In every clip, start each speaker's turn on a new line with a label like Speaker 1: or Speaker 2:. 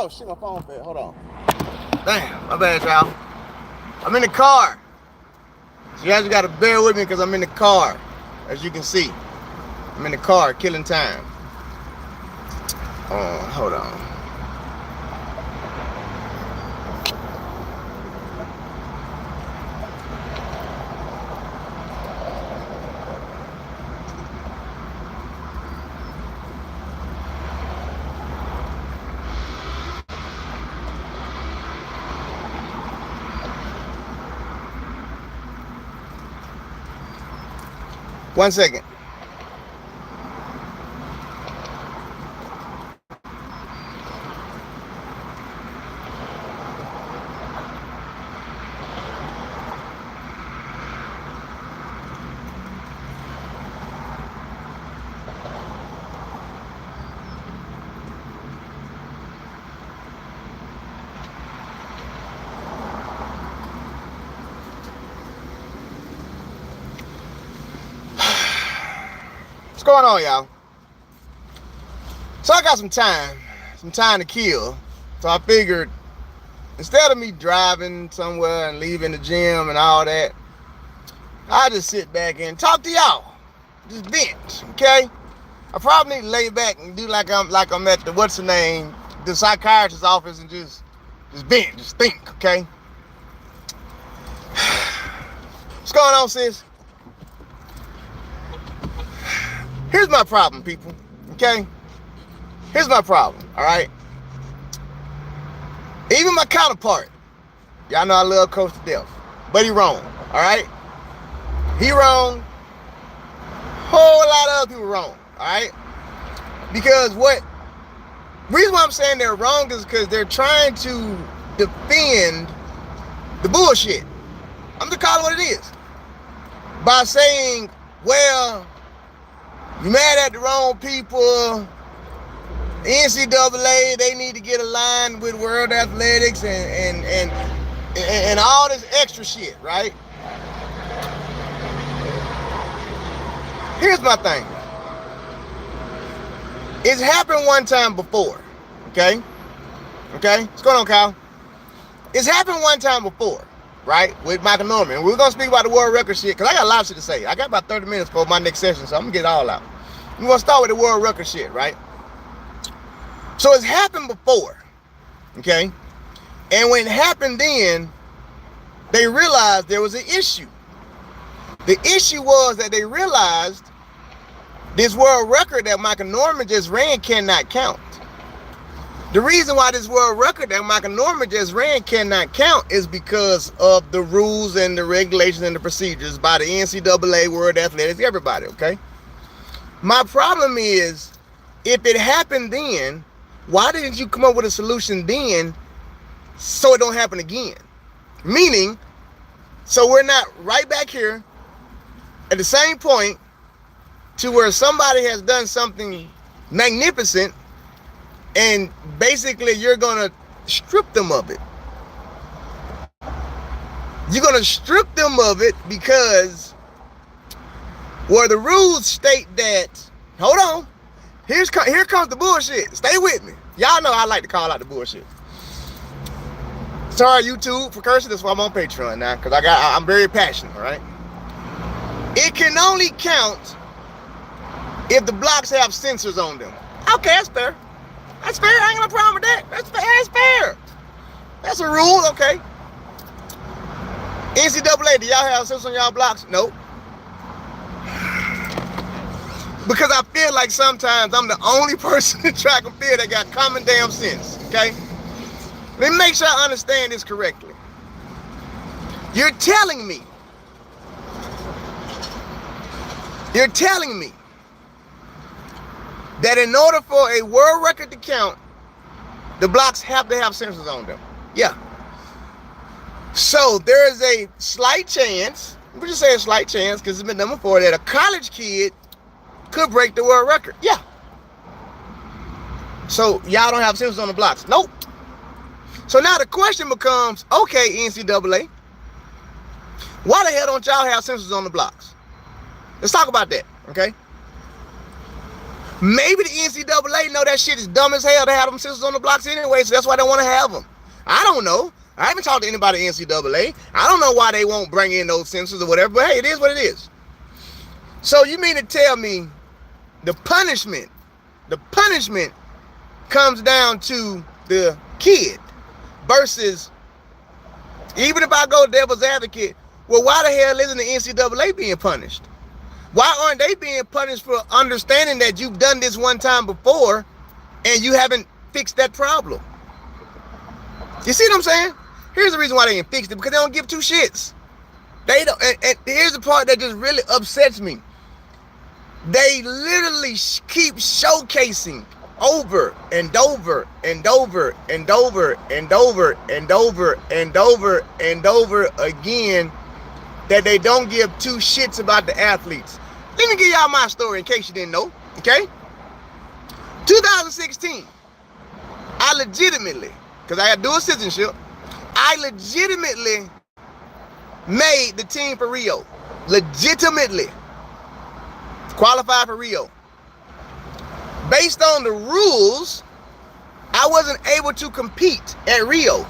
Speaker 1: Oh shit, my phone fell. Hold on. Damn, my bad, y'all. I'm in the car. So you guys gotta bear with me because I'm in the car. As you can see, I'm in the car, killing time. Hold on. One second. What's going on, y'all? So I got some time to kill. So I figured instead of me driving somewhere and leaving the gym and all that, I just sit back and talk to y'all. Just vent, okay? I probably need to lay back and do like I'm at the the psychiatrist's office and just vent, just think, okay? What's going on, sis? Here's my problem, people, okay? Here's my problem, all right? Even my counterpart, y'all know I love Coach to death, but he wrong, all right? He wrong. Whole lot of other people wrong, all right? Because reason why I'm saying they're wrong is because they're trying to defend the bullshit. I'm just calling it what it is. By saying, well, you mad at the wrong people. NCAA, they need to get aligned with World Athletics and all this extra shit, right? Here's my thing. It's happened one time before, okay? Okay? What's going on, Kyle? It's happened one time before, right? With Michael Norman. We're going to speak about the world record shit, because I got a lot of shit to say. I got about 30 minutes for my next session, so I'm going to get it all out. We're going to start with the world record shit, right? So it's happened before, okay? And when it happened then, they realized there was an issue. The issue was that they realized this world record that Michael Norman just ran cannot count. The reason why this world record that Michael Norman just ran cannot count is because of the rules and the regulations and the procedures by the NCAA, World Athletics, everybody, okay? My problem is, if it happened then, why didn't you come up with a solution then so it don't happen again? Meaning, so we're not right back here at the same point to where somebody has done something magnificent and basically you're gonna strip them of it. You're gonna strip them of it because where the rules state that, hold on, here comes the bullshit. Stay with me. Y'all know I like to call out the bullshit. Sorry, YouTube, for cursing. That's why I'm on Patreon now, because I'm very passionate, all right? It can only count if the blocks have sensors on them. Okay, that's fair. That's fair. I ain't got no problem with that. That's fair. That's a rule, okay? NCAA, do y'all have sensors on y'all blocks? Nope. Because I feel like sometimes I'm the only person in track and field that got common damn sense, okay? Let me make sure I understand this correctly. You're telling me that in order for a world record to count, the blocks have to have sensors on them. Yeah. So there is a slight chance, we just say a slight chance because it's been done before, that a college kid could break the world record. Yeah. So y'all don't have sensors on the blocks? Nope. So now the question becomes, okay, NCAA, why the hell don't y'all have sensors on the blocks? Let's talk about that, okay? Maybe the NCAA know that shit is dumb as hell to have them sensors on the blocks anyway, so that's why they want to have them. I don't know. I haven't talked to anybody at NCAA. I don't know why they won't bring in those sensors or whatever, but hey, it is what it is. So you mean to tell me the punishment comes down to the kid versus, even if I go devil's advocate, well, why the hell isn't the NCAA being punished? Why aren't they being punished for understanding that you've done this one time before and you haven't fixed that problem? You see what I'm saying? Here's the reason why they ain't fixed it, because they don't give two shits. They don't, and here's the part that just really upsets me. They literally keep showcasing over and over and over and over and over and over and over and over again that they don't give two shits about the athletes. Let me give y'all my story in case you didn't know, okay? 2016, I legitimately, because I had dual citizenship, I legitimately made the team for Rio. Legitimately qualified for Rio. Based on the rules, I wasn't able to compete at Rio.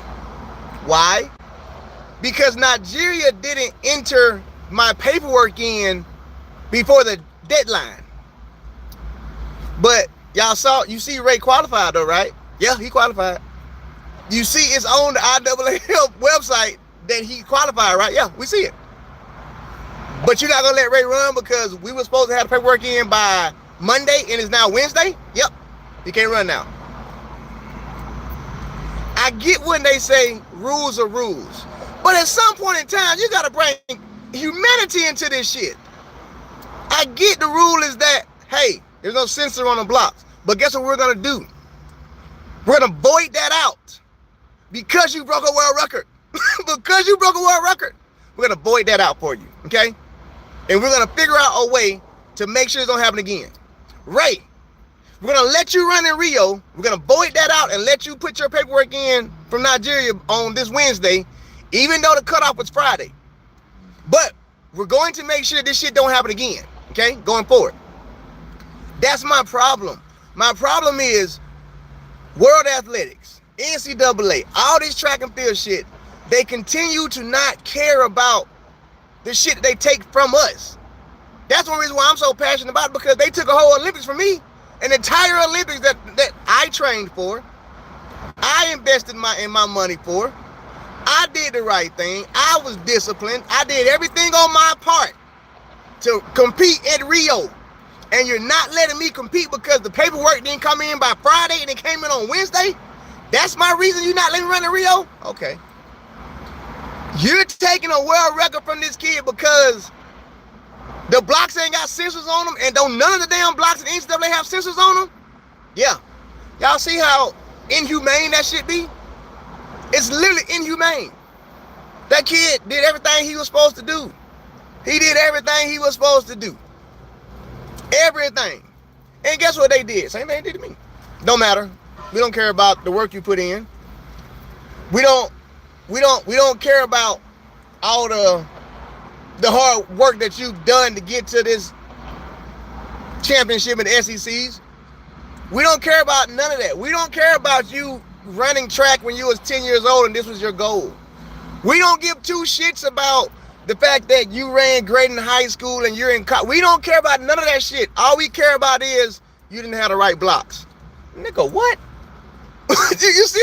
Speaker 1: Why? Because Nigeria didn't enter my paperwork in before the deadline. But y'all saw, you see Ray qualified though, right? Yeah, he qualified. You see it's on the IAAF website that he qualified, right? Yeah, we see it. But you're not gonna let Ray run because we were supposed to have the paperwork in by Monday and it's now Wednesday? Yep, he can't run now. I get when they say rules are rules, but at some point in time, you gotta bring humanity into this shit. I get the rule is that, hey, there's no sensor on the blocks, but guess what we're gonna do? We're gonna void that out because you broke a world record. Because you broke a world record, we're gonna void that out for you, okay? And we're gonna figure out a way to make sure it don't happen again. Ray, we're gonna let you run in Rio. We're gonna void that out and let you put your paperwork in from Nigeria on this Wednesday, even though the cutoff was Friday. But we're going to make sure this shit don't happen again, okay? Going forward. That's my problem. My problem is World Athletics, NCAA, all this track and field shit, they continue to not care about the shit that they take from us. That's one reason why I'm so passionate about it, because they took a whole Olympics from me, an entire Olympics that I trained for, I invested in my money for, I did the right thing, I was disciplined, I did everything on my part to compete at Rio, and you're not letting me compete because the paperwork didn't come in by Friday and it came in on Wednesday? That's my reason you're not letting me run to Rio? Okay. You're taking a world record from this kid because the blocks ain't got sensors on them, and don't none of the damn blocks in the NCAA have sensors on them? Yeah. Y'all see how inhumane that shit be? It's literally inhumane. That kid did everything he was supposed to do. He did everything he was supposed to do. Everything. And guess what they did? Same thing they did to me. Don't matter. We don't care about the work you put in. We don't care about all the hard work that you've done to get to this championship in the SECs. We don't care about none of that. We don't care about you running track when you was 10 years old and this was your goal. We don't give two shits about the fact that you ran great in high school and you're in college. We don't care about none of that shit. All we care about is you didn't have the right blocks. Nigga, what? You see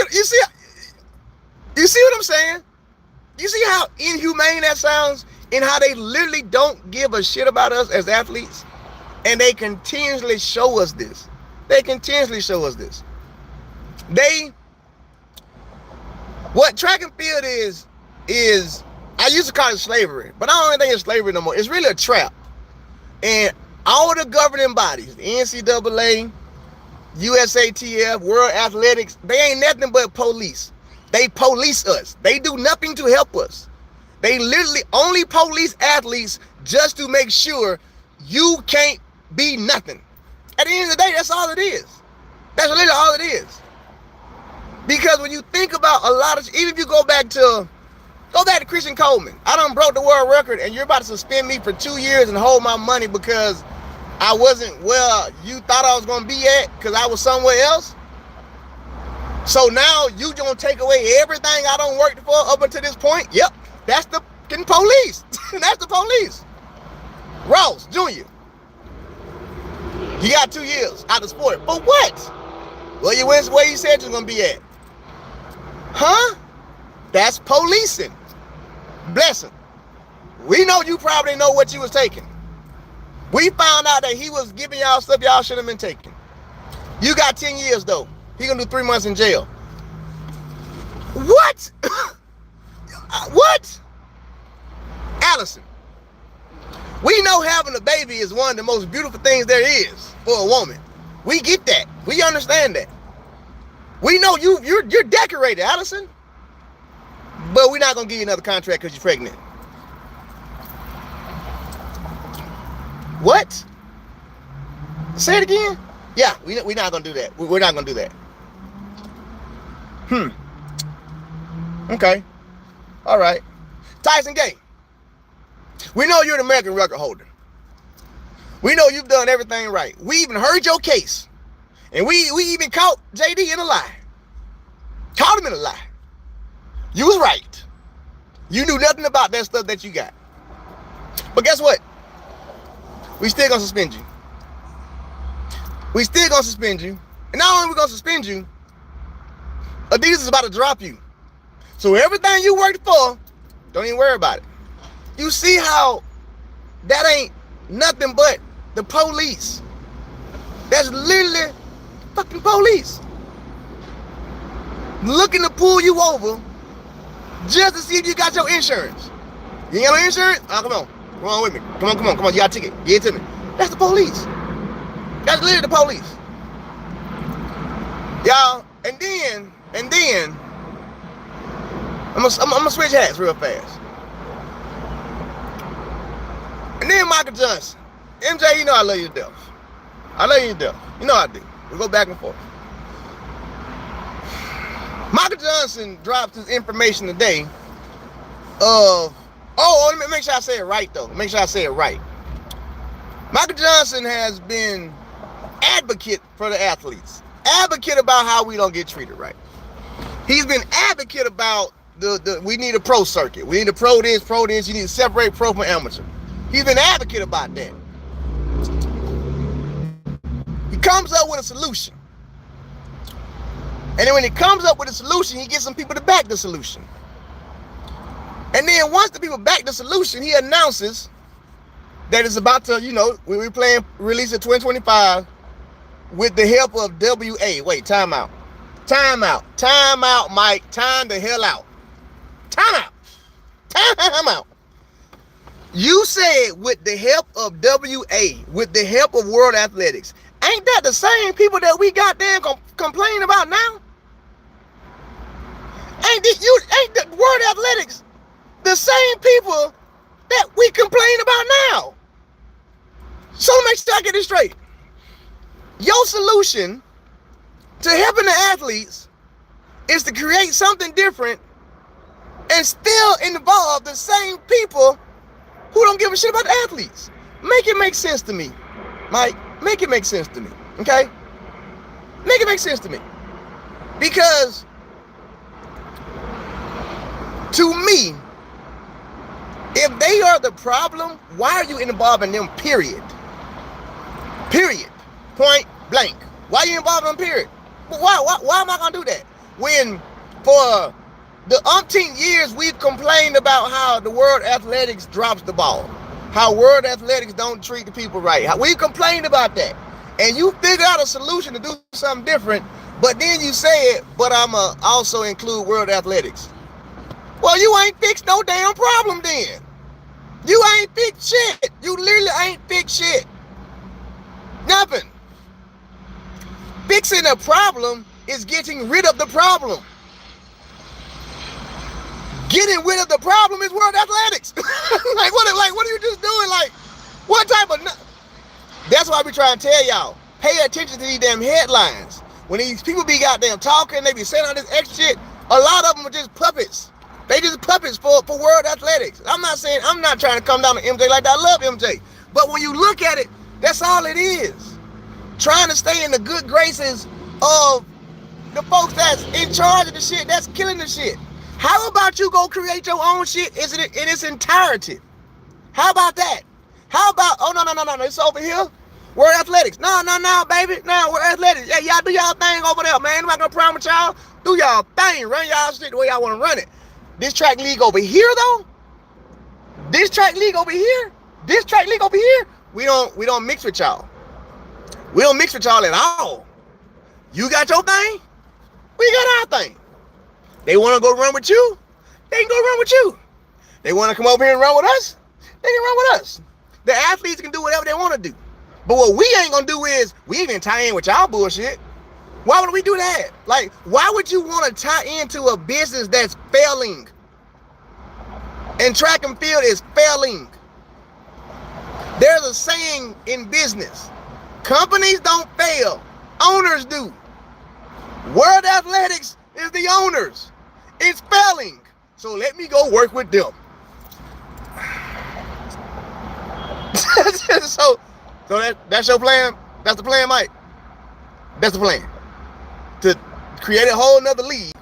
Speaker 1: what I'm saying? You see how inhumane that sounds, and how they literally don't give a shit about us as athletes? And they continuously show us this. What track and field is, I used to call it slavery, but I don't even think it's slavery no more. It's really a trap. And all the governing bodies, the NCAA, USATF, World Athletics, they ain't nothing but police. They police us. They do nothing to help us. They literally only police athletes just to make sure you can't be nothing. At the end of the day, that's all it is. That's literally all it is. Because when you think about a lot of, even if you go back to Christian Coleman, I done broke the world record and you're about to suspend me for 2 years and hold my money because I wasn't where you thought I was going to be at because I was somewhere else. So now you going to take away everything I done worked for up until this point? Yep, that's the police. That's the police. Ross Jr., you got 2 years out of sport. For what? Well, you went where you said you're going to be at. Huh? That's policing. Blessing. We know you probably know what you was taking. We found out that he was giving y'all stuff y'all shouldn't have been taking. You got 10 years though. He gonna do 3 months in jail. What? What? Allison, we know having a baby is one of the most beautiful things there is for a woman. We get that. We understand that. We know you're decorated, Allison. But we're not gonna give you another contract because you're pregnant. What? Say it again? Yeah, we're not gonna do that. We're not gonna do that. Okay. All right. Tyson Gay. We know you're an American record holder. We know you've done everything right. We even heard your case. And we even caught JD in a lie. Caught him in a lie. You was right. You knew nothing about that stuff that you got. But guess what? We still gonna suspend you. We still gonna suspend you. And not only are we gonna suspend you, Adidas is about to drop you. So everything you worked for, don't even worry about it. You see how that ain't nothing but the police. That's literally fucking police. Looking to pull you over just to see if you got your insurance. You ain't got no insurance? Oh, come on. Come on with me. Come on. You got a ticket. Give it to me. That's the police. That's literally the police. Y'all, and then, I'm gonna switch hats real fast. And then Michael Johnson. MJ, you know I love you to death. I love you to death. You know I do. We go back and forth. Michael Johnson dropped his information today of, let me make sure I say it right though. Make sure I say it right. Michael Johnson has been advocate for the athletes. Advocate about how we don't get treated right. He's been advocate about we need a pro circuit. We need a pro this. You need to separate pro from amateur. He's been advocate about that. He comes up with a solution. And then when he comes up with a solution, he gets some people to back the solution. And then once the people back the solution, he announces that it's about to, we're playing release in 2025 with the help of WA. Wait, time out, Mike. Time the hell out. Time out. You said with the help of WA, with the help of World Athletics. Ain't that the same people that we got there complaining about now? Ain't the World Athletics the same people that we complain about now? So make sure I get this straight. Your solution to helping the athletes is to create something different and still involve the same people who don't give a shit about the athletes. Make it make sense to me, Mike. Make it make sense to me, okay? Make it make sense to me. Because to me, if they are the problem, why are you involving them, period? Period. Point blank. Why are you involving them, period? Why am I going to do that? When for the umpteenth years we've complained about how the World Athletics drops the ball. How World Athletics don't treat the people right. We've complained about that. And you figure out a solution to do something different, but then you say it, but I'ma also include World Athletics. Well, you ain't fixed no damn problem then. You ain't fixed shit. You literally ain't fixed shit. Nothing. Fixing a problem is getting rid of the problem. Getting rid of the problem is World Athletics. Like what are you just doing? Like, what type of... That's why we try to tell y'all, pay attention to these damn headlines. When these people be goddamn talking, they be saying all this extra shit, a lot of them are just puppets. They just puppets for World Athletics. I'm not trying to come down to MJ like that. I love MJ. But when you look at it, That's all it is. Trying to stay in the good graces of the folks that's in charge of the shit, that's killing the shit. How about you go create your own shit in its entirety? How about that? How about, oh, no, it's over here. We're athletics. No, baby. No, we're athletics. Yeah, y'all do y'all thing over there, man. I'm not gonna promise y'all. Do y'all thing. Run y'all shit the way y'all want to run it. This track league over here, though. This track league over here. This track league over here. We don't mix with y'all. We don't mix with y'all at all. You got your thing. We got our thing. They want to go run with you. They can go run with you. They want to come over here and run with us. They can run with us. The athletes can do whatever they want to do. But what we ain't gonna do is we even tie in with y'all bullshit. Why would we do that? Like, why would you want to tie into a business that's failing? And track and field is failing. There's a saying in business: companies don't fail, owners do. World Athletics is the owners. It's failing. So let me go work with them. So that's your plan? That's the plan, Mike? That's the plan. To create a whole nother league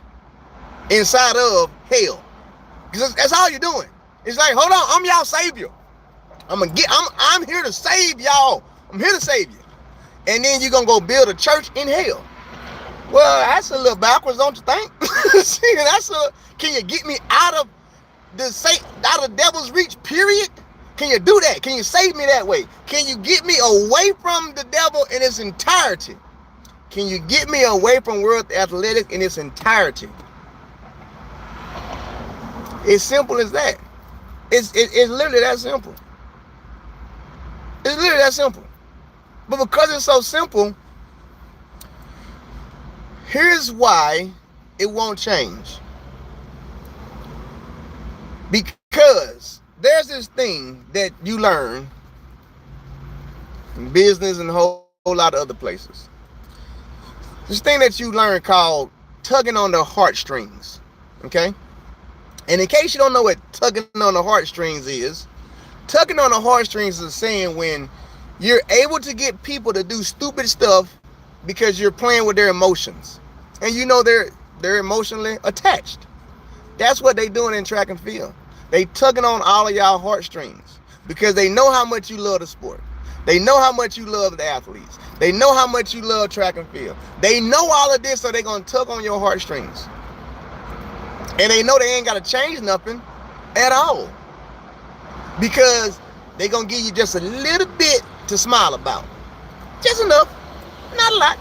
Speaker 1: inside of hell. Because that's all you're doing. It's like, hold on, I'm y'all savior. I'm here to save y'all. I'm here to save you. And then you're gonna go build a church in hell. Well, that's a little backwards, don't you think? See, can you get me out of the devil's reach, period? Can you do that? Can you save me that way? Can you get me away from the devil in its entirety? Can you get me away from World Athletics in its entirety? It's simple as that. It's literally that simple. It's literally that simple. But because it's so simple, here's why it won't change. Because there's this thing that you learn in business and a whole lot of other places. This thing that you learn called tugging on the heartstrings. Okay? And in case you don't know what tugging on the heartstrings is, tugging on the heartstrings is saying when you're able to get people to do stupid stuff because you're playing with their emotions. And you know they're emotionally attached. That's what they doing in track and field. They tugging on all of y'all heartstrings because they know how much you love the sport. They know how much you love the athletes. They know how much you love track and field. They know all of this, so they're going to tug on your heartstrings. And they know they ain't got to change nothing at all because they're going to give you just a little bit to smile about. Just enough. Not a lot.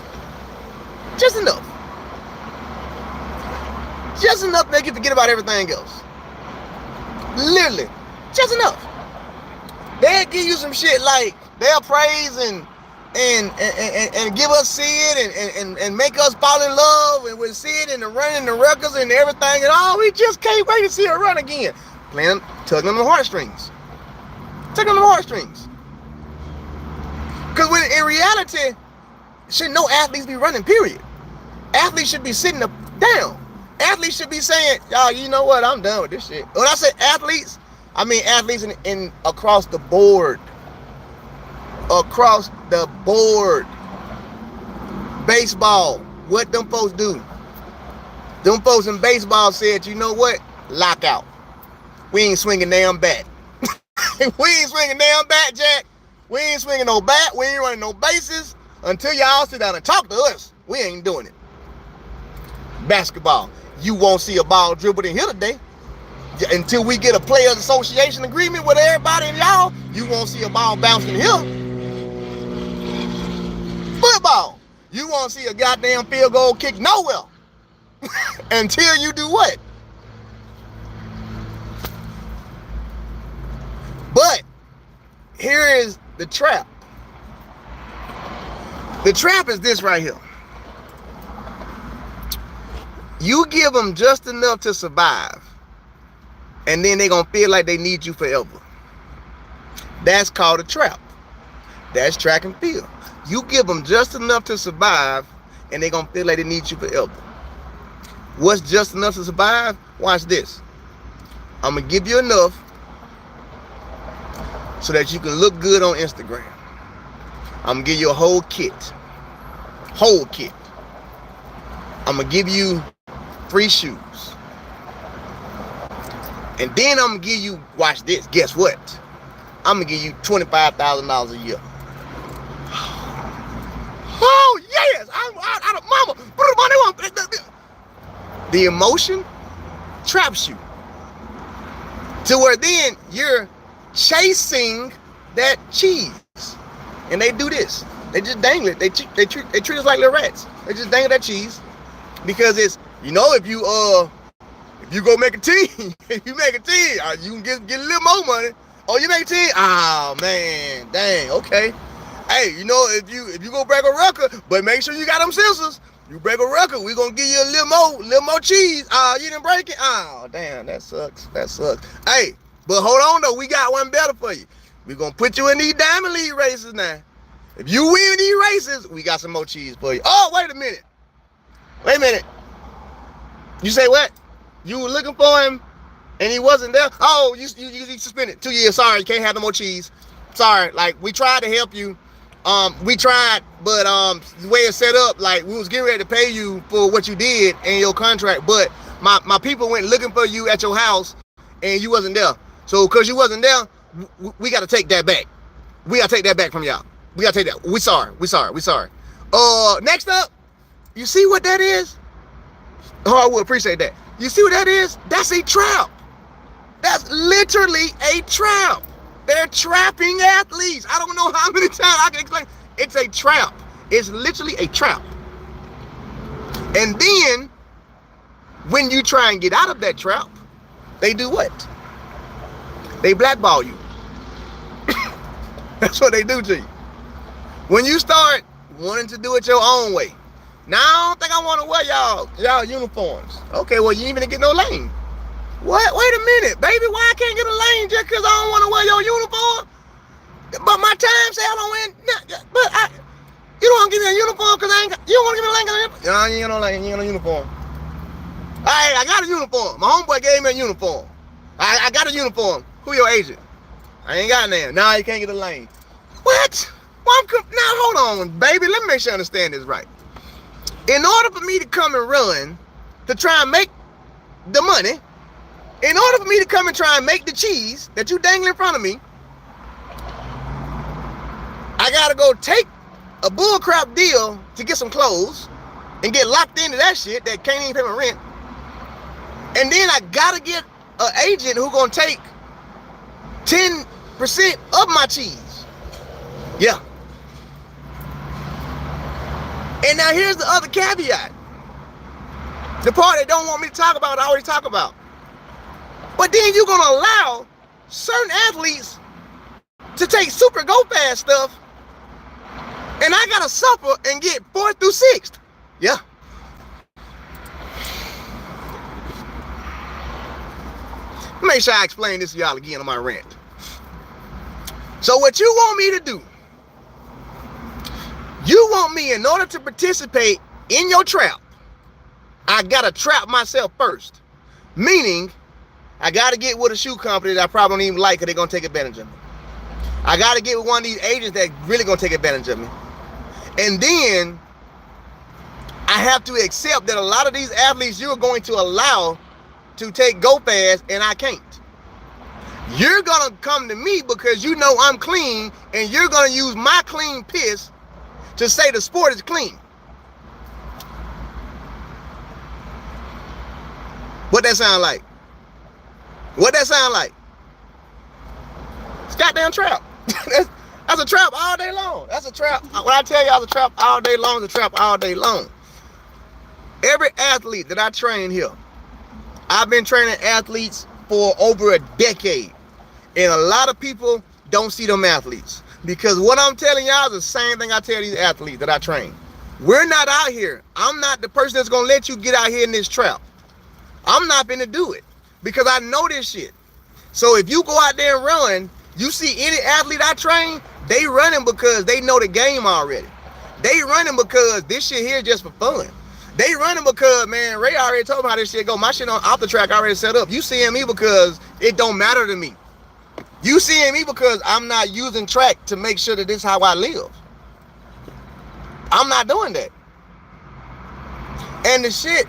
Speaker 1: Just enough. Just enough to make you forget about everything else. Literally. Just enough. They'll give you some shit like they'll praise and give us Sid and make us fall in love and with Sid and the running the records and everything and all. We just can't wait to see her run again. Playing, tugging on the heartstrings. Tugging on the heartstrings. Because when in reality, should no athletes be running, period. Athletes should be sitting up down. Athletes should be saying, y'all, you know what? I'm done with this shit. When I say athletes, I mean athletes in across the board. Across the board. Baseball. What them folks do? Them folks in baseball said, you know what? Lockout. We ain't swinging damn bat. We ain't swinging damn bat, Jack. We ain't swinging no bat. We ain't running no bases until y'all sit down and talk to us. We ain't doing it. Basketball. You won't see a ball dribbled in here today. Until we get a players association agreement with everybody and y'all, you won't see a ball bouncing here. Football. You won't see a goddamn field goal kick nowhere. Until you do what? But here is the trap. The trap is this right here. You give them just enough to survive, and then they're going to feel like they need you forever. That's called a trap. That's track and field. You give them just enough to survive, and they're going to feel like they need you forever. What's just enough to survive? Watch this. I'm going to give you enough so that you can look good on Instagram. I'm gonna give you a whole kit. Whole kit. I'm gonna give you 3 shoes. And then I'm gonna give you, watch this, guess what? I'm gonna give you $25,000 a year. Oh yes! I'm mama. The emotion traps you to where then you're chasing that cheese. And they do this. They just dangle it. They treat us like little rats. They just dangle that cheese because it's, you know, if you go make a team, if you make a team, you can get a little more money. Oh, you make a team? Oh man, dang, okay. Hey, you know, if you go break a record, but make sure you got them scissors. You break a record, we're gonna give you a little more cheese. You didn't break it. Oh, damn, that sucks. That sucks. Hey, but hold on though, we got one better for you. We're gonna put you in these Diamond League races now. If you win these races, we got some more cheese for you. Oh, wait a minute. Wait a minute. You say what? You were looking for him and he wasn't there? Oh, you suspended 2 years. Sorry, you can't have no more cheese. Sorry, like we tried to help you. We tried, but the way it's set up, like we was getting ready to pay you for what you did in your contract, but my people went looking for you at your house and you wasn't there. So because you wasn't there, we got to take that back. We got to take that back from y'all. We got to take that. We sorry. Next up, you see what that is? Oh, I would appreciate that. You see what that is? That's a trap. That's literally a trap. They're trapping athletes. I don't know how many times I can explain. It's a trap. It's literally a trap. And then, when you try and get out of that trap, they do what? They blackball you. That's what they do to you. When you start wanting to do it your own way. Now, I don't think I want to wear y'all uniforms. Okay, well, you ain't even get no lane. What? Wait a minute, baby. Why I can't get a lane just because I don't want to wear your uniform? But my time say I don't win. But you don't want to give me a uniform because you don't want to give me a lane. No, you ain't no lane. You ain't no uniform. All right, I got a uniform. My homeboy gave me a uniform. I got a uniform. Who your agent? I ain't got none. Nah, you can't get a lane. What? Well, now, hold on, baby. Let me make sure I understand this right. In order for me to come and run, to try and make the money, in order for me to come and try and make the cheese that you dangle in front of me, I gotta go take a bullcrap deal to get some clothes and get locked into that shit that can't even pay my rent. And then I gotta get an agent who gonna take 10% of my cheese. Yeah. And now here's the other caveat. The part they don't want me to talk about, I already talk about. But then you're gonna allow certain athletes to take super go fast stuff, and I gotta suffer and get 4th through 6th. Yeah. Make sure I explain this to y'all again on my rant. So what you want me to do? You want me, in order to participate in your trap, I gotta trap myself first. Meaning, I gotta get with a shoe company that I probably don't even like because they're gonna take advantage of me. I gotta get with one of these agents that really gonna take advantage of me. And then, I have to accept that a lot of these athletes you're going to allow to take go fast and I can't. You're gonna come to me because you know I'm clean and you're gonna use my clean piss to say the sport is clean. What that sound like? What that sound like? It's goddamn trap. That's a trap all day long. That's a trap. When I tell y'all it's a trap all day long, it's a trap all day long. Every athlete that I train here, I've been training athletes for over a decade. And a lot of people don't see them athletes. Because what I'm telling y'all is the same thing I tell these athletes that I train. We're not out here. I'm not the person that's going to let you get out here in this trap. I'm not going to do it. Because I know this shit. So if you go out there and run, you see any athlete I train, they running because they know the game already. They running because this shit here is just for fun. They running because, man, Ray already told me how this shit go. My shit on off the track already set up. You seeing me because it don't matter to me. You seeing me because I'm not using track to make sure that this is how I live. I'm not doing that. And the shit's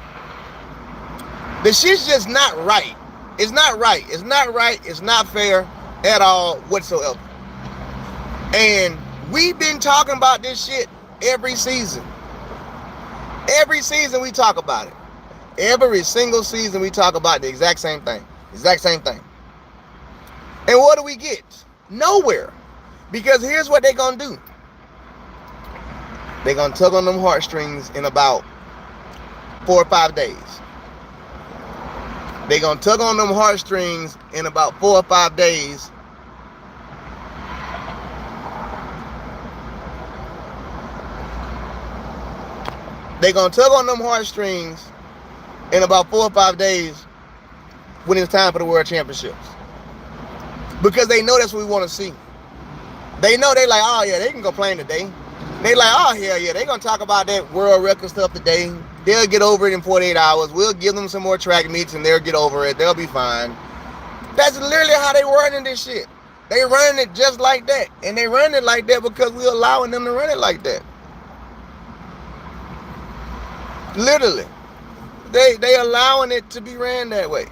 Speaker 1: just not right. It's not right. It's not right. It's not fair at all whatsoever. And we've been talking about this shit every season. Every season we talk about it. Every single season we talk about the exact same thing. Exact same thing. And what do we get? Nowhere. Because here's what they're going to do. They're going to tug on them heartstrings in about 4 or 5 days. They're going to tug on them heartstrings in about 4 or 5 days. They're going to tug on them heartstrings in about 4 or 5 days when it's time for the World Championships. Because they know that's what we want to see. They know they like, oh yeah, they can complain today. They like, oh hell yeah, they going to talk about that world record stuff today. They'll get over it in 48 hours. We'll give them some more track meets and they'll get over it. They'll be fine. That's literally how they running this shit. They running it just like that. And they running it like that because we're allowing them to run it like that. Literally. They allowing it to be ran that way.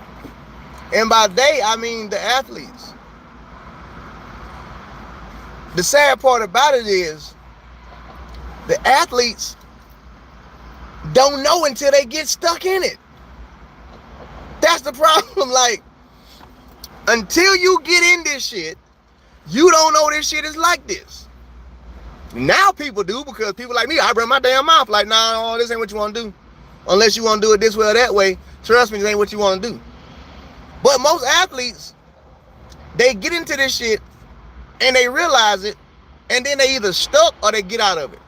Speaker 1: And by they, I mean the athletes. The sad part about it is the athletes don't know until they get stuck in it. That's the problem. Like, until you get in this shit, you don't know this shit is like this. Now people do, because people like me, I run my damn mouth like, nah, this ain't what you want to do. Unless you want to do it this way or that way, trust me, this ain't what you want to do. But most athletes, they get into this shit and they realize it, and then they either stuck or they get out of it.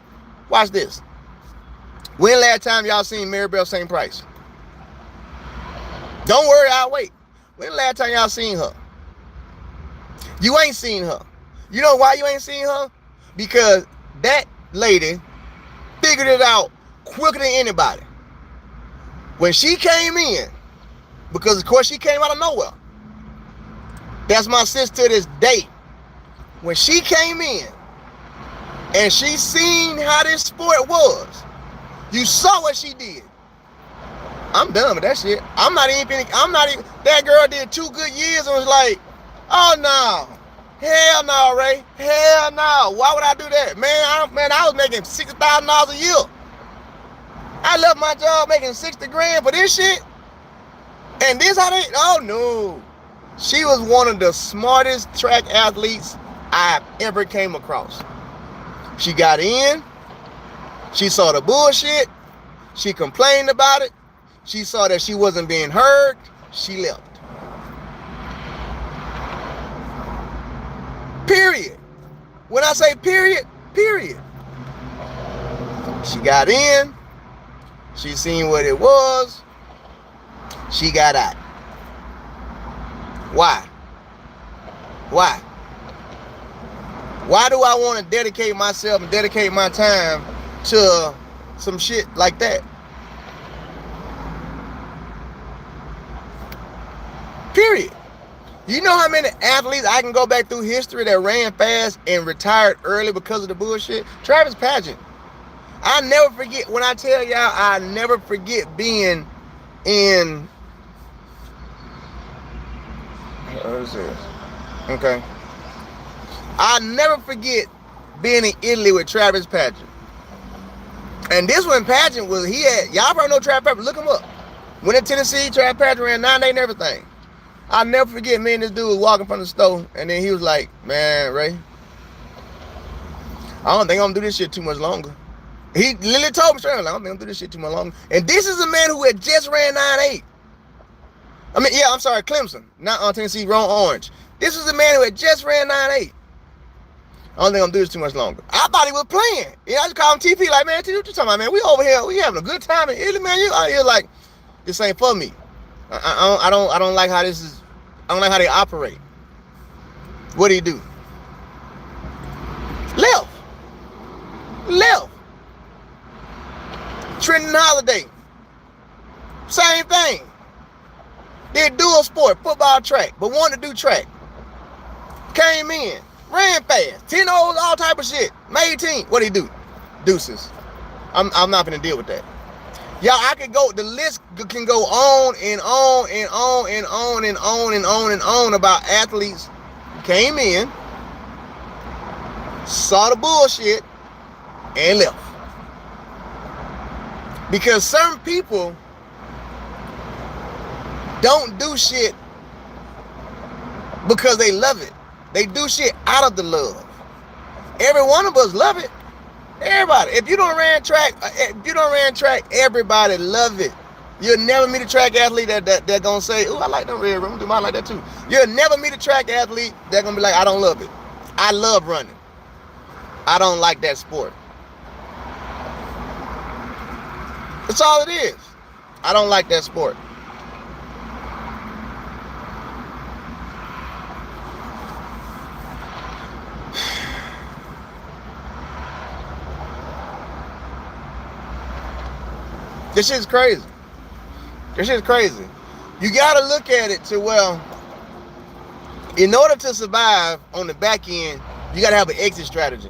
Speaker 1: Watch this. When last time y'all seen Maribel St. Price? Don't worry, I'll wait. When last time y'all seen her? You ain't seen her. You know why you ain't seen her? Because that lady figured it out quicker than anybody. When she came in, because of course she came out of nowhere. That's my sister to this day. When she came in and she seen how this sport was, you saw what she did. I'm done with that shit. That girl did 2 good years and was like, oh no. Hell no, Ray. Hell no. Why would I do that? Man, I was making $60,000 a year. I left my job making 60 grand for this shit. And this how they, oh no. She was one of the smartest track athletes I've ever came across. She got in. She saw the bullshit. She complained about it. She saw that she wasn't being heard. She left. Period. When I say period, period. She got in. She seen what it was. She got out. Why? Why? Why do I want to dedicate myself and dedicate my time to some shit like that? Period. You know how many athletes I can go back through history that ran fast and retired early because of the bullshit? Travis Pageant. I never forget, when I tell y'all, I never forget being in, what is this? Okay. I never forget being in Italy with Travis Pageant. And this one Pageant was, y'all probably know Travis Pageant, look him up. Went to Tennessee, Travis Pageant ran 9-8 and everything. I'll never forget me and this dude was walking from the store, and then he was like, man, Ray, I don't think I'm gonna do this shit too much longer. He literally told me straight, like, I don't think I'm gonna do this shit too much longer. And this is a man who had just ran 9-8. Clemson, not on Tennessee, wrong orange. This was a man who had just ran 9-8. I don't think I'm gonna do this too much longer. I thought he was playing. I just called him TP, like, man, what you talking about, man? We over here, we having a good time in Italy, man. You out here like, this ain't for me. I don't like how this is. I don't like how they operate. What do you do? Left. Trenton Holiday. Same thing. Did dual sport, football, track, but wanted to do track. Came in, ran fast, 10 O's, all type of shit. Made team. What do you do? Deuces. I'm not gonna deal with that. Y'all, I could go, the list can go on and on and on and on and on and on and on about athletes who came in, saw the bullshit, and left. Because certain people don't do shit because they love it. They do shit out of the love. Every one of us love it. Everybody. If you don't ran track, everybody love it. You'll never meet a track athlete that gonna say, "Ooh, I like them red room. I like that too." You'll never meet a track athlete that gonna be like, "I don't love it. I love running. I don't like that sport." That's all it is. I don't like that sport. This shit's crazy. This shit's crazy. You gotta look at it to, well, in order to survive on the back end, you gotta have an exit strategy.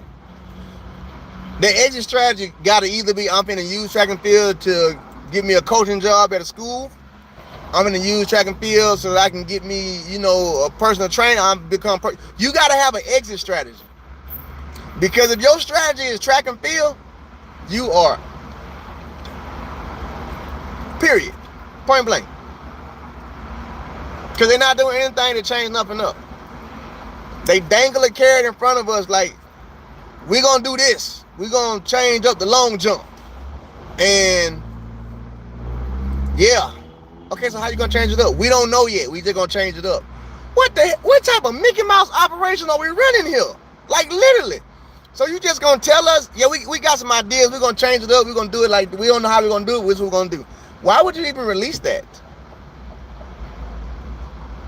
Speaker 1: The exit strategy gotta either be, I'm finna use track and field to get me a coaching job at a school. I'm gonna use track and field so that I can get me, a personal trainer. You gotta have an exit strategy. Because if your strategy is track and field, you are. Period. Point blank. Because they're not doing anything to change nothing up. They dangle a carrot in front of us like, we're going to do this. We're going to change up the long jump. And, yeah. Okay, so how you going to change it up? We don't know yet. We just going to change it up. What type of Mickey Mouse operation are we running here? Like, literally. So you just going to tell us, yeah, we got some ideas. We're going to change it up. We're going to do it like, we don't know how we're going to do it. Which we're going to do. Why would you even release that?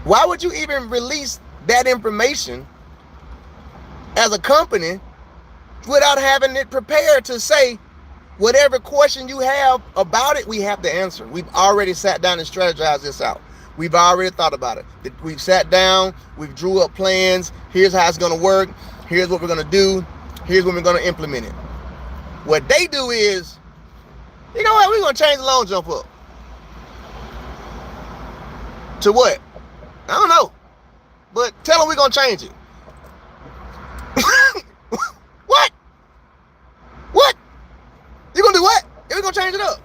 Speaker 1: Why would you even release that information as a company without having it prepared to say, whatever question you have about it, we have to answer. We've already sat down and strategized this out. We've already thought about it. We've sat down, we've drew up plans. Here's how it's going to work. Here's what we're going to do. Here's when we're going to implement it. What they do is, you know what? We're going to change the long jump up. To what? I don't know. But tell them we're going to change it. What? What? You going to do what? Yeah, we're going to change it up.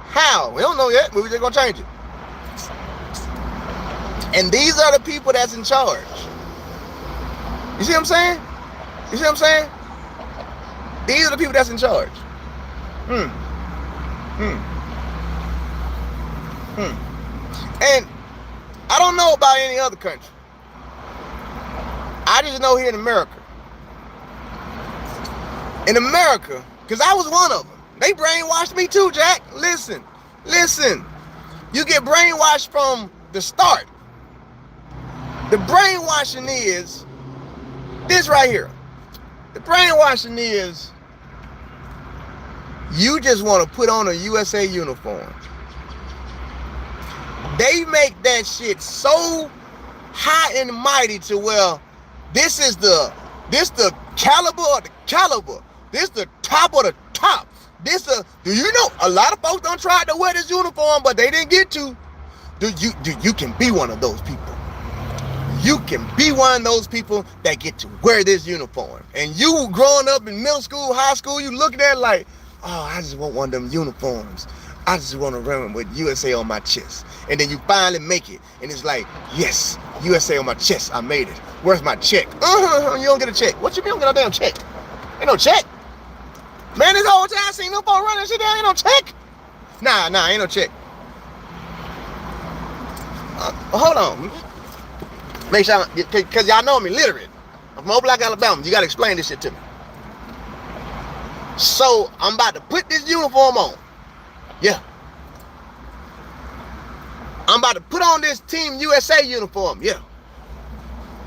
Speaker 1: How? We don't know yet, but we're just going to change it. And these are the people that's in charge. You see what I'm saying? You see what I'm saying? These are the people that's in charge. And I don't know about any other country. I just know here in America. In America, because I was one of them. They brainwashed me too, Jack. Listen. You get brainwashed from the start. The brainwashing is this right here. The brainwashing is you just want to put on a USA uniform. They make that shit so high and mighty to where this the caliber of the caliber. This the top of the top. Do you know a lot of folks don't try to wear this uniform, but they didn't get to. You can be one of those people. You can be one of those people that get to wear this uniform. And you growing up in middle school, high school, you looking at it like, oh, I just want one of them uniforms. I just want to run with USA on my chest. And then you finally make it. And it's like, yes, USA on my chest. I made it. Where's my check? You don't get a check. What you mean you don't get a damn check? Ain't no check. Man, this whole time I seen no phone running shit down. Ain't no check. Nah, ain't no check. Hold on. Make sure, because y'all know me literate. I'm from Old Black, Alabama. You got to explain this shit to me. So, I'm about to put this uniform on. Yeah. I'm about to put on this Team USA uniform. Yeah.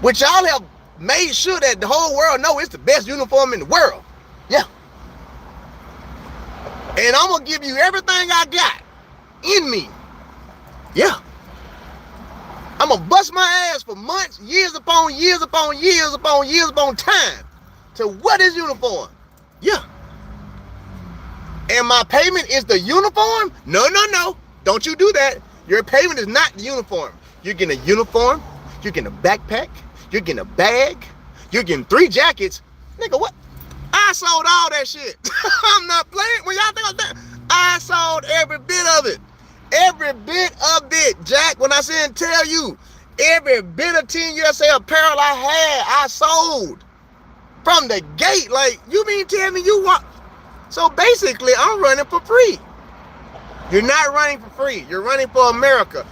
Speaker 1: Which y'all have made sure that the whole world know it's the best uniform in the world. Yeah. And I'm going to give you everything I got in me. Yeah. I'm going to bust my ass for months, years upon years upon years upon years upon time to wear this uniform. Yeah. and my payment is the uniform? No, no, no. Don't you do that. Your payment is not the uniform. You're getting a uniform. You're getting a backpack. You're getting a bag. You're getting 3 jackets. Nigga, what? I sold all that shit. I'm not playing. When y'all think of that, I sold every bit of it. Every bit of it, Jack. When I say and tell you, every bit of Team USA apparel I had, I sold. From the gate. Like, you mean tell me you want... So basically, I'm running for free. You're not running for free. You're running for America.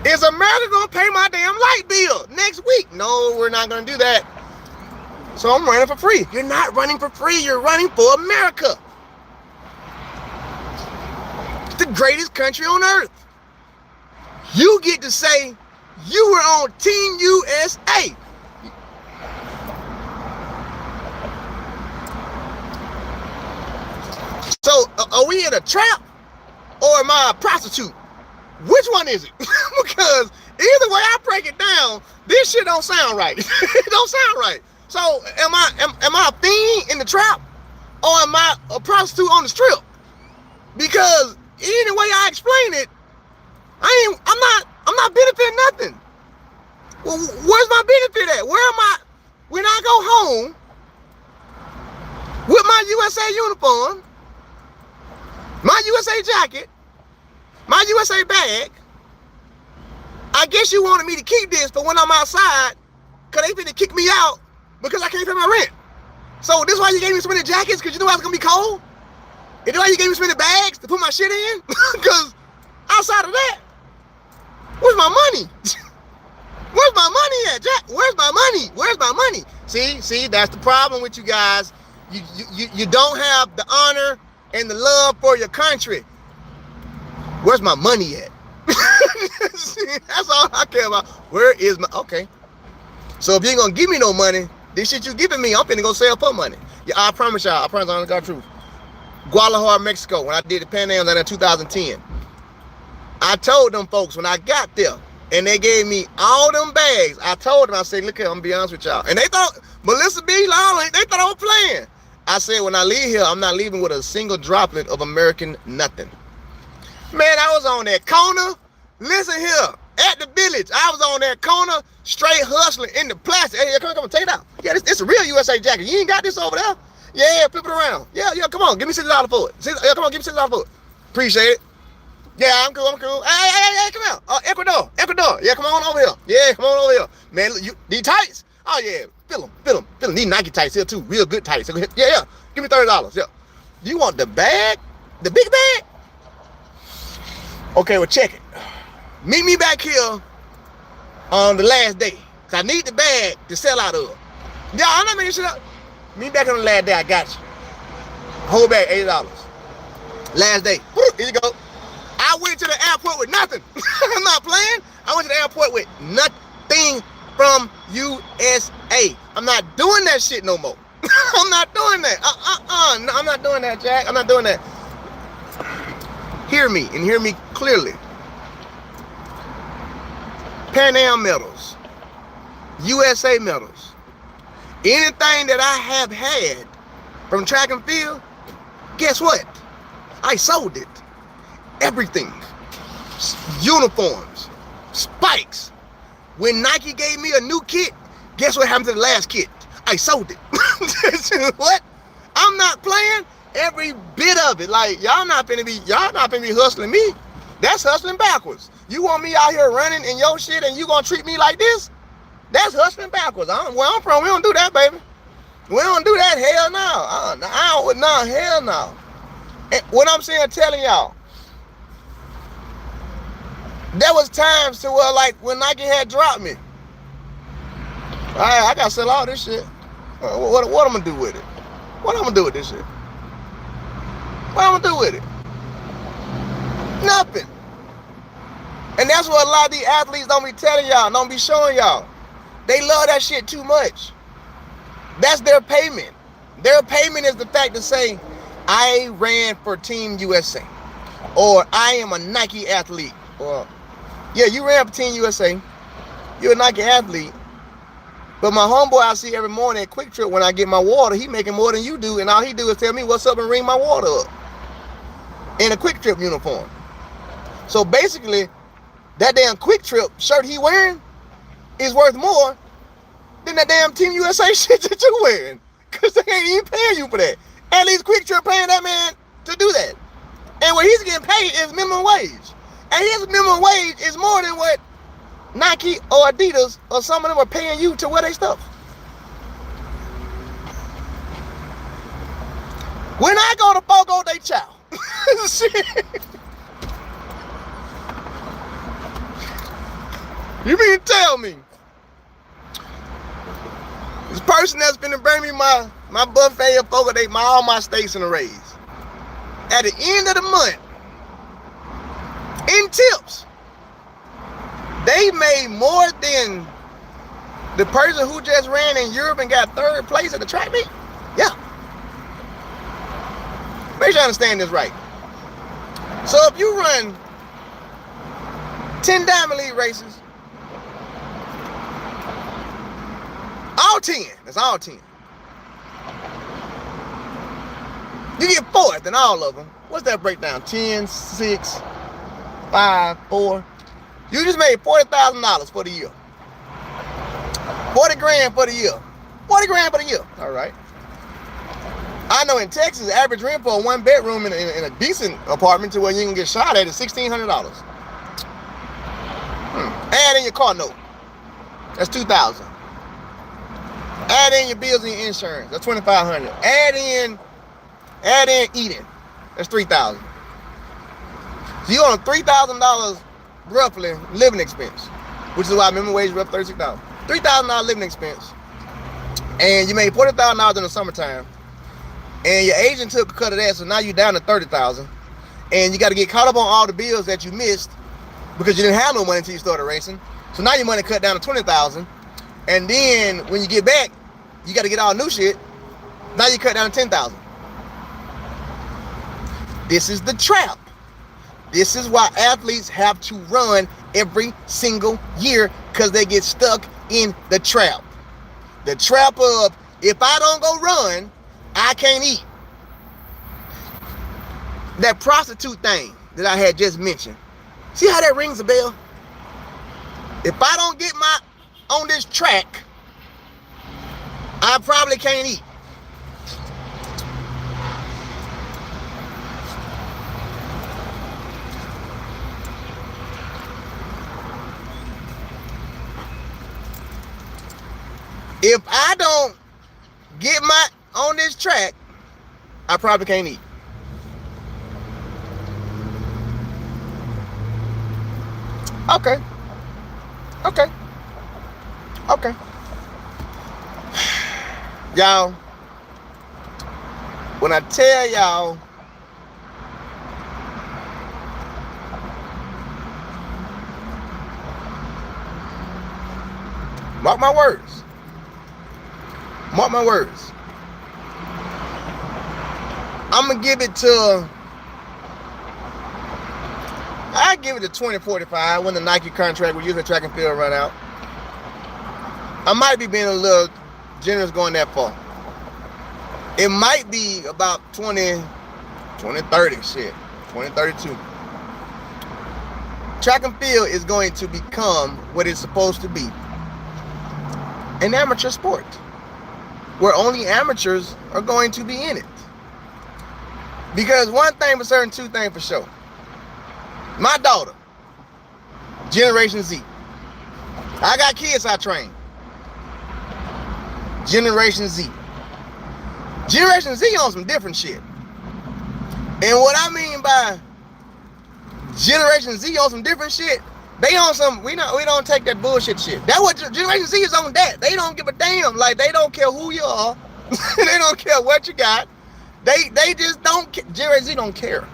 Speaker 1: Is America going to pay my damn light bill next week? No, we're not going to do that. So I'm running for free. You're not running for free. You're running for America. It's the greatest country on earth. You get to say you were on Team USA. So are we in a trap or am I a prostitute? Which one is it? Because either way I break it down, this shit don't sound right. It don't sound right. So am I a fiend in the trap or am I a prostitute on the strip? Because any way I explain it, I'm not benefiting nothing. Well, where's my benefit at? Where am I when I go home with my USA uniform, my USA jacket, my USA bag? I guess you wanted me to keep this for when I'm outside, because they finna kick me out because I can't pay my rent. So this is why you gave me so many jackets, because you knew I was gonna be cold? Is that why you gave me so many bags to put my shit in? Because outside of that, where's my money? Where's my money at, Jack? Where's my money? Where's my money? See, that's the problem with you guys. You don't have the honor and the love for your country. Where's my money at? That's all I care about. Where is my... Okay. So if you ain't gonna give me no money, this shit you giving me, I'm finna go sell for money. Yeah, I promise y'all. I promise on God's truth. Guadalajara, Mexico, when I did the Pan Ams in 2010, I told them folks when I got there, and they gave me all them bags, I told them, I said, look here, I'm gonna be honest with y'all. And they thought, Melissa B. Lawley, they thought I was playing. I said, when I leave here, I'm not leaving with a single droplet of American nothing. Man, I was on that corner. Listen here, at the village, I was on that corner, straight hustling in the plastic. Hey, come on, take it out. Yeah, this a real USA jacket. You ain't got this over there? Yeah, flip it around. Yeah, come on, give me $60 for it. Yeah, come on, give me $60 for it. Appreciate it. Yeah, I'm cool. Hey, come out. Ecuador. Yeah, come on over here. Yeah, come on over here. Man, these tights? Oh, yeah, feel them. These Nike tights here, too. Real good tights. Yeah. Give me $30. Yeah. You want the bag? The big bag? Okay, well, check it. Meet me back here on the last day, because I need the bag to sell out of. Yeah, I'm not making shit up. Meet me back on the last day, I got you. Whole bag, $80. Last day. Here you go. I went to the airport with nothing. I'm not playing. I went to the airport with nothing from USA. I'm not doing that shit no more. I'm not doing that. No, I'm not doing that, Jack. I'm not doing that. Hear me, and hear me clearly. Pan Am medals, USA medals, anything that I have had from track and field, guess what? I sold it. Everything. Uniforms, spikes. When Nike gave me a new kit, guess what happened to the last kit? I sold it. What? I'm not playing every bit of it. Like, y'all not finna be hustling me. That's hustling backwards. You want me out here running in your shit and you gonna treat me like this? That's hustling backwards. Where I'm from, we don't do that, baby. We don't do that. Hell no. Hell no. And what I'm saying, telling y'all, there was times to where, like, when Nike had dropped me, I gotta sell all this shit. What I'm gonna do with it? What I'm gonna do with this shit? What I'm gonna do with it? Nothing. And that's what a lot of these athletes don't be telling y'all, don't be showing y'all. They love that shit too much. That's their payment. Their payment is the fact to say, I ran for Team USA, or I am a Nike athlete, or yeah, you ran for Team USA, you're a Nike athlete, But my homeboy I see every morning at Quick Trip, when I get my water, he making more than you do, and all he do is tell me what's up and ring my water up in a Quick Trip uniform. So basically, that damn Quick Trip shirt he wearing is worth more than that damn Team USA shit that you wearing, because they ain't even paying you for that. At least Quick Trip paying that man to do that. And what he's getting paid is minimum wage. And his minimum wage is more than what Nike or Adidas or some of them are paying you to wear their stuff. When I go to Fogo de Chao, you mean tell me this person that's finna bring me my buffet of Fogo de all my steaks and arrays at the end of the month in tips, they made more than the person who just ran in Europe and got third place at the track meet? Yeah. Make sure you understand this right. So if you run 10 Diamond League races, all 10, that's all 10. You get fourth in all of them. What's that breakdown? 10, 6, 5, 4. You just made $40,000 for the year. 40 grand for the year. 40 grand for the year. All right. I know in Texas, average rent for a one bedroom in a decent apartment to where you can get shot at is $1,600. Add in your car note. That's $2,000. Add in your bills and your insurance. That's $2,500. Add in eating. That's $3,000. So you on $3,000 roughly living expense, which is why minimum wage is up $36,000. $3,000 living expense, and you made $40,000 in the summertime, and your agent took a cut of that, so now you're down to $30,000, and you got to get caught up on all the bills that you missed because you didn't have no money until you started racing. So now your money cut down to $20,000, and then when you get back, you got to get all new shit. Now you cut down to $10,000. This is the trap. This is why athletes have to run every single year, because they get stuck in the trap. The trap of, if I don't go run, I can't eat. That prostitute thing that I had just mentioned. See how that rings a bell? If I don't get on this track, I probably can't eat. If I don't get on this track, I probably can't eat. Okay. Y'all, when I tell y'all, mark my words. Mark my words. I'm going to give it to, I give it to 2045 when the Nike contract with Youth Track and Field run out. I might be being a little generous going that far. It might be about 2030 shit, 2032. Track and field is going to become what it's supposed to be. An amateur sport, where only amateurs are going to be in it. Because one thing for certain, two things for sure. My daughter, Generation Z. I got kids I train. Generation Z. Generation Z on some different shit. And what I mean by Generation Z on some different shit, they on some, we don't take that bullshit shit. That's what Generation Z is on that. They don't give a damn. Like, they don't care who you are. They don't care what you got. They just don't care. Generation Z don't care.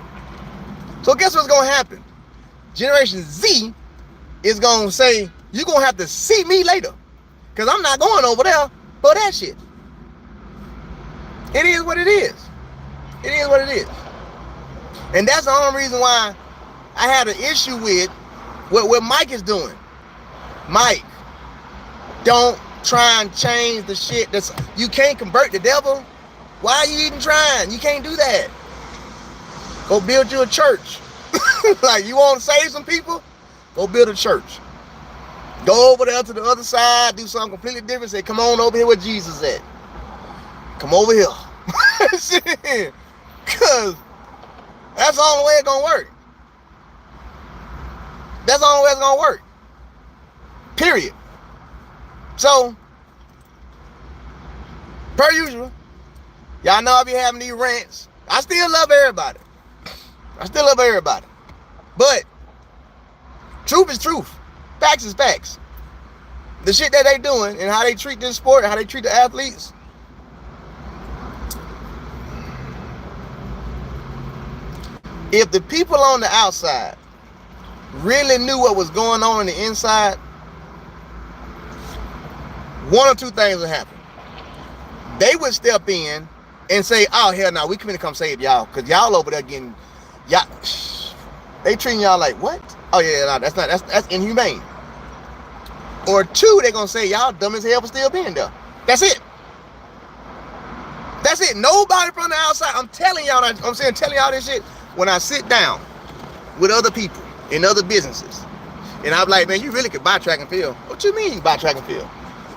Speaker 1: So guess what's going to happen? Generation Z is going to say, you're going to have to see me later, because I'm not going over there for that shit. It is what it is. It is what it is. And that's the only reason why I had an issue with what Mike is doing. Mike, don't try and change the shit that's, you can't convert the devil. Why are you even trying? You can't do that. Go build you a church. Like, you want to save some people? Go build a church. Go over there to the other side, do something completely different. Say, come on over here where Jesus at. Come over here. Because that's the only way it's going to work. That's the only way it's going to work. Period. So, per usual, y'all know I be having these rants. I still love everybody. But truth is truth. Facts is facts. The shit that they doing and how they treat this sport and how they treat the athletes. If the people on the outside really knew what was going on the inside, one or two things would happen. They would step in and say, oh, hell no, we come in to come save y'all. Because y'all over there getting, y'all, they treating y'all like, what? Oh, yeah, no, that's inhumane. Or two, they're going to say, y'all dumb as hell for still being there. That's it. That's it. Nobody from the outside. I'm telling y'all this shit when I sit down with other people in other businesses. And I'm like, man, you really could buy track and field. What you mean you buy track and field?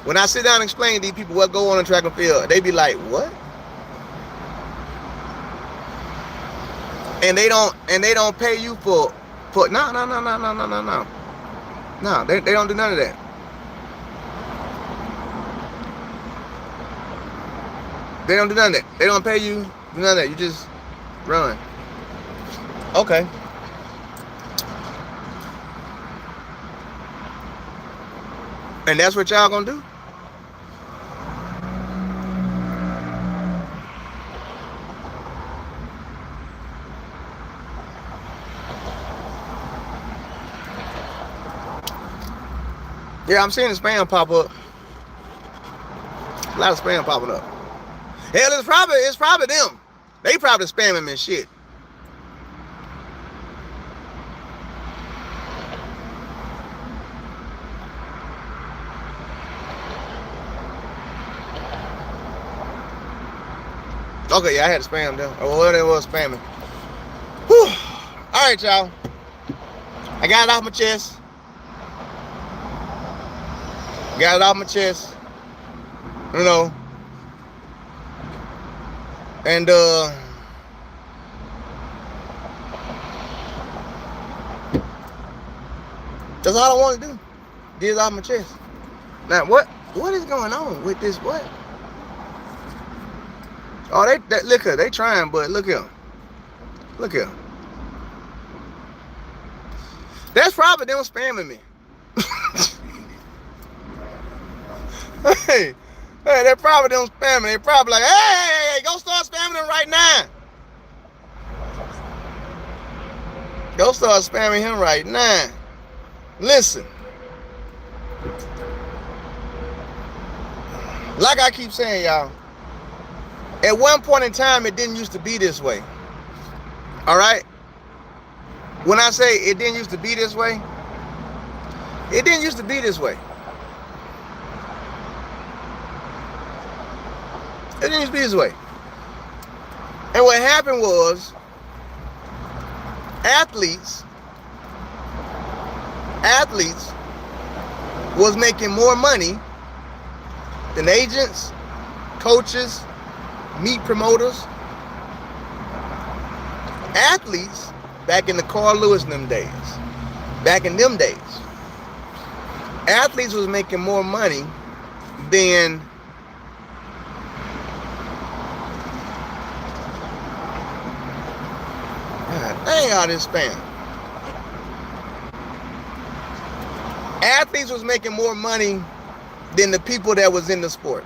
Speaker 1: When I sit down and explain to these people what go on in track and field, they be like, what? And they don't pay you for no. No, they don't do none of that. They don't do none of that. They don't pay you, do none of that. You just run. Okay. And that's what y'all gonna do? Yeah, I'm seeing the spam pop up. A lot of spam popping up. Hell, it's probably them. They probably spamming me and shit. Okay, yeah, I had to spam them. Or whatever they was spamming. Whew. All right, y'all. I got it off my chest. Got it off my chest. You know. And that's all I want to do. Get it off my chest. Now, what is going on with this? What? Oh, they look here. They trying, but look here. Look here. That's probably them spamming me. Hey, they're probably them spamming. They probably like, hey, go start spamming them right now. Go start spamming him right now. Listen. Like I keep saying, y'all, at one point in time, it didn't used to be this way. All right? When I say it didn't used to be this way, it didn't used to be this way. It didn't used to be this way. And what happened was, athletes was making more money than agents, coaches, meat promoters. Athletes, back in the Carl Lewis and them days, athletes was making more money than God dang, all this spam. Athletes was making more money than the people that was in the sport.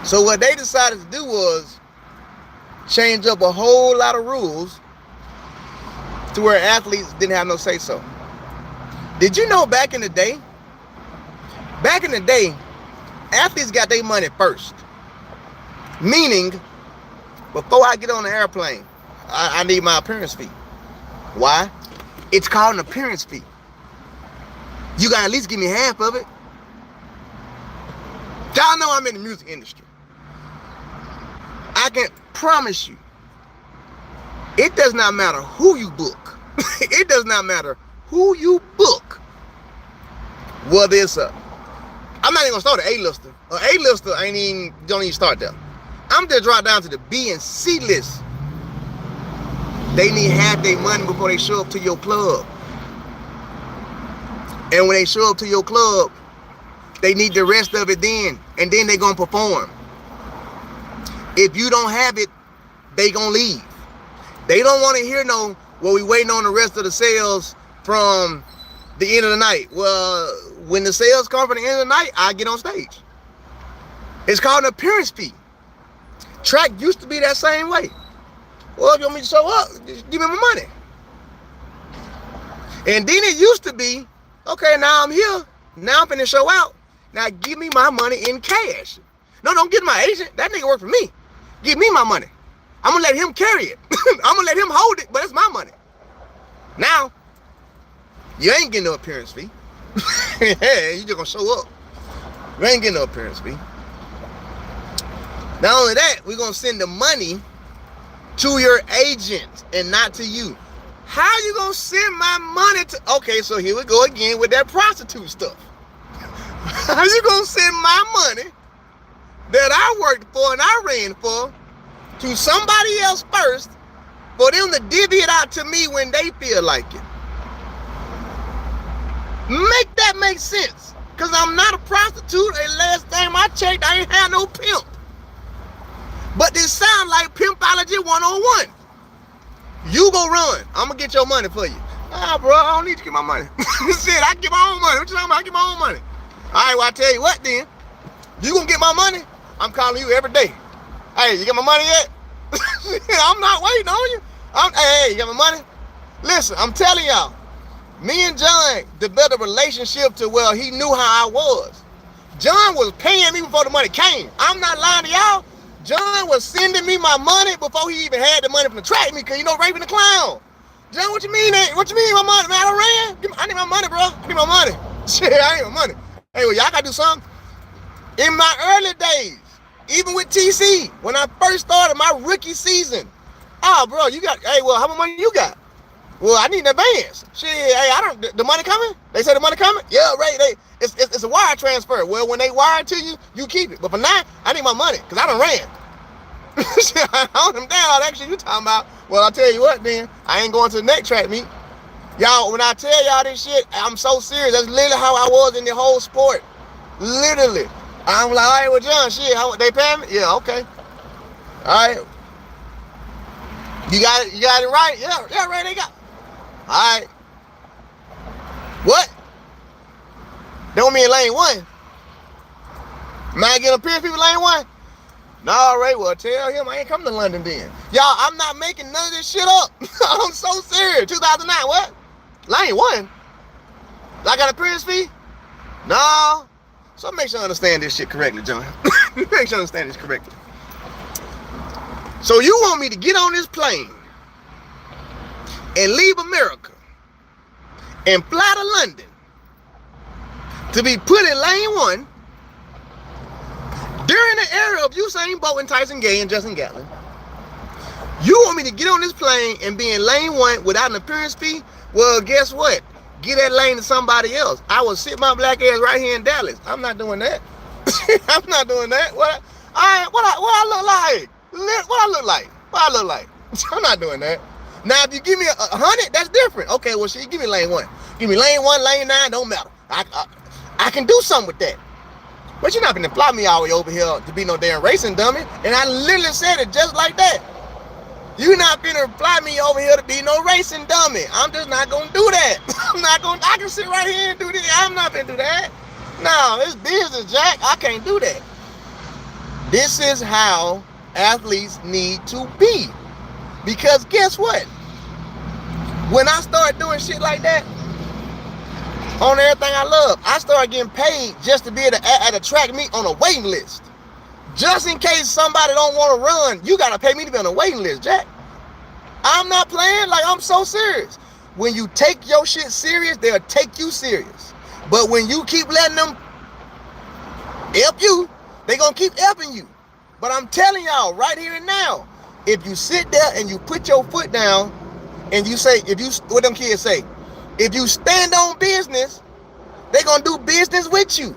Speaker 1: So what they decided to do was change up a whole lot of rules to where athletes didn't have no say so. Did you know back in the day, athletes got their money first. Meaning, before I get on the airplane, I need my appearance fee. Why? It's called an appearance fee. You gotta at least give me half of it. Y'all know I'm in the music industry. I can promise you, it does not matter who you book. It does not matter who you book. Whether it's I'm not even gonna start an A-lister. An A-lister don't even start there. I'm just dropped down to the B and C list. They need half their money before they show up to your club. And when they show up to your club, they need the rest of it then. And then they gonna perform. If you don't have it, they gonna leave. They don't want to hear no, well, we waiting on the rest of the sales from the end of the night. Well, when the sales come from the end of the night, I get on stage. It's called an appearance fee. Track used to be that same way. Well, if you want me to show up, just give me my money. And then it used to be, okay, now I'm here. Now I'm finna show out. Now give me my money in cash. No, don't get my agent. That nigga work for me. Give me my money. I'm gonna let him carry it. I'm gonna let him hold it, but it's my money. Now, you ain't getting no appearance fee. Yeah, you just gonna show up. You ain't getting no appearance fee. Not only that, we're gonna send the money to your agent and not to you. How you gonna send my money to? Okay, so here we go again with that prostitute stuff. How you gonna send my money that I worked for and I ran for to somebody else first for them to divvy it out to me when they feel like it? Make that make sense. Because I'm not a prostitute, and last time I checked, I ain't had no pimp. But this sound like Pimpology 101. You go run. I'm going to get your money for you. Ah, bro, I don't need to get my money. Shit, I can get my own money. What you talking about? I get my own money. All right, well, I tell you what then. You going to get my money? I'm calling you every day. Hey, you get my money yet? I'm not waiting on you. Hey, you got my money? Listen, I'm telling y'all. Me and John developed a relationship to where he knew how I was. John was paying me before the money came. I'm not lying to y'all. John was sending me my money before he even had the money from the track me, because you know, raping the clown. John, what you mean? What you mean my money? Man, I ran. I need my money, bro. I need my money. Shit, I need my money. Hey, well, y'all gotta do something. In my early days, even with TC, when I first started my rookie season, oh, bro, you got, hey, well, how much money you got? Well, I need an advance. Shit, hey, the money coming? They say the money coming? Yeah, right. It's a wire transfer. Well, when they wire it to you, you keep it. But for now, I need my money, because I done ran. Shit, I own them down. Actually, you talking about, well, I'll tell you what, then. I ain't going to the next track meet. Y'all, when I tell y'all this shit, I'm so serious. That's literally how I was in the whole sport. Literally. I'm like, all right, well, John, shit, they paying me? Yeah, okay. All right. You got it right? Yeah, right, they got it. All right. What? That want me in lane one. Am I getting appearance people lane one? No, all right, well, tell him I ain't coming to London then. Y'all, I'm not making none of this shit up. I'm so serious. 2009, what? Lane one? I got an appearance fee? No. So make sure I understand this shit correctly, John. Make sure I understand this correctly. So you want me to get on this plane and leave America and fly to London to be put in lane one during the era of Usain Bolt and Tyson Gay and Justin Gatlin? You want me to get on this plane and be in lane one without an appearance fee? Well, guess what? Get that lane to somebody else. I will sit my black ass right here in Dallas. I'm not doing that. I'm not doing that. What I look like? What I look like? What I look like? I'm not doing that. Now, if you give me 100, that's different. Okay, well, shit, give me lane one. Give me lane one, lane nine, don't matter. I can do something with that. But you're not gonna fly me all the way over here to be no damn racing dummy. And I literally said it just like that. You're not gonna fly me over here to be no racing dummy. I'm just not gonna do that. I can sit right here and do this. I'm not gonna do that. No, it's business, Jack. I can't do that. This is how athletes need to be. Because guess what? When I start doing shit like that, on everything I love, I start getting paid just to be at a track meet on a waiting list. Just in case somebody don't want to run, you got to pay me to be on a waiting list, Jack. I'm not playing. Like, I'm so serious. When you take your shit serious, they'll take you serious. But when you keep letting them help you, They're going to keep helping you. But I'm telling y'all right here and now, if you sit there and you put your foot down and you say, what them kids say, if you stand on business, they're going to do business with you.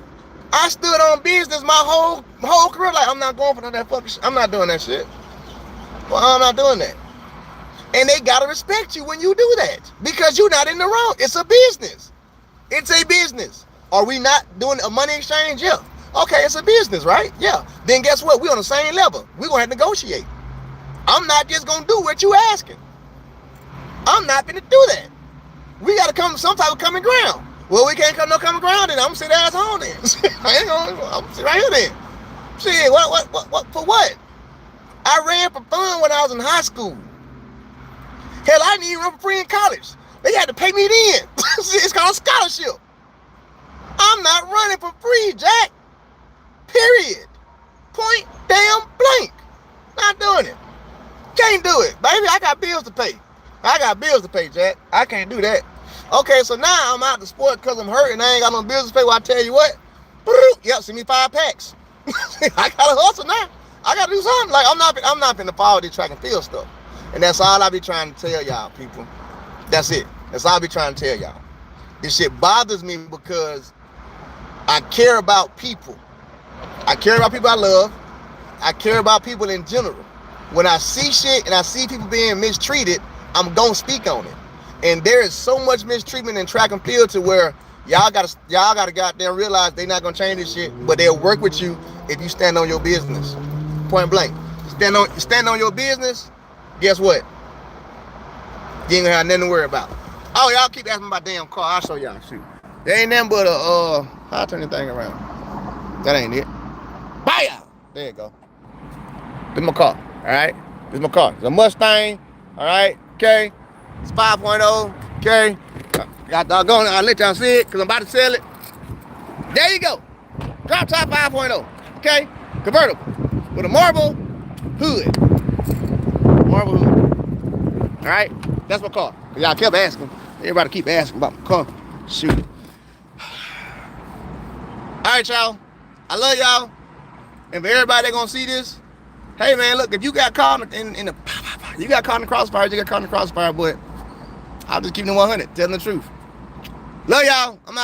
Speaker 1: I stood on business my whole career. Like, I'm not going for that fucking shit. I'm not doing that shit. Well, I'm not doing that. And they got to respect you when you do that because you're not in the wrong. It's a business. It's a business. Are we not doing a money exchange? Yeah. Okay, it's a business, right? Yeah. Then guess what? We're on the same level. We're going to have to negotiate. I'm not just going to do what you asking. I'm not going to do that. We got to come to some type of common ground. Well, we can't come no common ground then. I'm going to sit ass home then. I'm going to sit right here then. Shit, what, for what? I ran for fun when I was in high school. Hell, I didn't even run for free in college. They had to pay me then. It's called a scholarship. I'm not running for free, Jack. Period. Point damn blank. Not doing it. Can't do it. Baby, I got bills to pay. I got bills to pay, Jack. I can't do that. Okay, so now I'm out the sport because I'm hurt and I ain't got no bills to pay. Well, I tell you what. Yep, send me 5 packs. I got to hustle now. I got to do something. Like, I'm not finna follow this track and field stuff. And that's all I be trying to tell y'all, people. That's it. That's all I be trying to tell y'all. This shit bothers me because I care about people. I care about people I love. I care about people in general. When I see shit and I see people being mistreated, I'm gonna speak on it. And there is so much mistreatment in track and field to where y'all gotta goddamn realize they're not gonna change this shit, but they'll work with you if you stand on your business. Point blank. Stand on your business, guess what? You ain't gonna have nothing to worry about. Oh, y'all keep asking about damn car. I'll show y'all. Shoot. There ain't nothing but I'll turn the thing around. That ain't it. Bye. There you go. This is my car. Alright? This is my car. It's a Mustang. Alright? Okay. It's 5.0. Okay. Got doggone it. I'll let y'all see it because I'm about to sell it. There you go. Drop top 5.0. Okay. Convertible. With a marble hood. Marble hood. Alright? That's my car. Y'all kept asking. Everybody keep asking about my car. Shoot. Alright, y'all. I love y'all. And for everybody that gonna see this, hey man, look, if you got caught in the you got caught in the crossfire, you got caught in the crossfire, but I'll just keep it 100, telling the truth. Love y'all. I'm out.